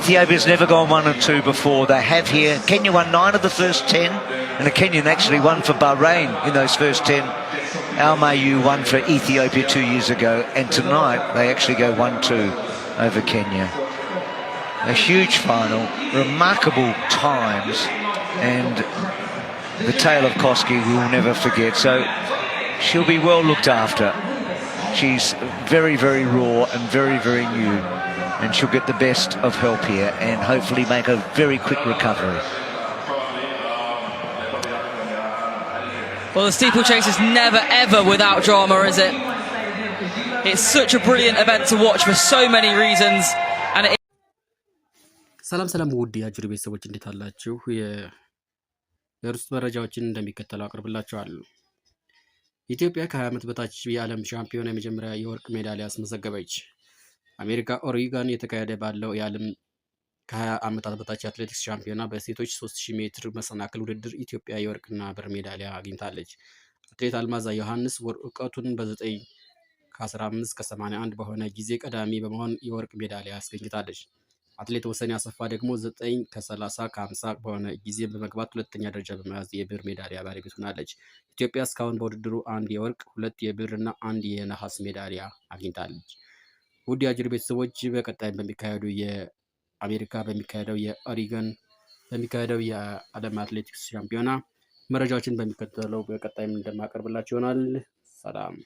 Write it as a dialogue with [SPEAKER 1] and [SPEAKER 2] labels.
[SPEAKER 1] Ethiopia's never gone 1 and 2 before. They have here. Kenya won 9 of the first 10, and the Kenyan actually won for Bahrain in those first 10. Al Mayu won for Ethiopia 2 years ago, and tonight they actually go 1-2 over Kenya. A huge final, remarkable times, and the tale of Koski we will never forget. So she'll be well looked after. She's very, very raw and very, very new, and she'll get the best of help here and hopefully make a very quick recovery.
[SPEAKER 2] Well, the steeplechase is never ever without drama, is it? It's such a brilliant event to watch for so many reasons, and
[SPEAKER 3] ሰላም ሰላም ውድ የአጅር ቤተሰቦች እንዴት አላችሁ? የርዕስ መረጃዎችን እንደሚከተለው አቀርብላችኋለሁ። ኢትዮጵያ ከ20 ዓመት በታች የዓለም ሻምፒዮና የመጀመሪያ የወርቅ ሜዳሊያ አስመዘገበች። አሜሪካ ኦሪጋን የተካሄደ ባለው የዓለም ከ20 ዓመታት በታች አትሌቲክስ ሻምፒዮና በሴቶች 3000 ሜትር መሰናክል ውድድር ኢትዮጵያ የወርቅና ብር ሜዳሊያ አግኝታለች። አትሌት አልማዛ ዮሐንስ ወርቁን በ9 ከ15 ከ81 በሆነ ጊዜ ቀዳሚ በመሆን የወርቅ ሜዳሊያ አስገኝታለች። አትሌት ወሰን ያሰፋ ደግሞ 9 ከ30 ከ50 በሆነ ጊዜ በመግባት ሁለተኛ ደረጃ በመያዝ የብር ሜዳሊያ ባለቤት ሆናለች። ኢትዮጵያ እስካሁን በውድድሩ 1 የወርቅ 2 የብር እና 1 የነሐስ ሜዳሊያ አግኝታለች። ውድ የአጅር ቤተሰቦች በቀጣይ በሚካሄዱ የአሜሪካ በሚካሄደው የኦሪገን በሚካሄደው የዓለም አትሌቲክስ ሻምፒዮና መረጃዎችን በሚከተለው በቀጣይም እንደማቀርብላችሁ ይሆናል። ሰላም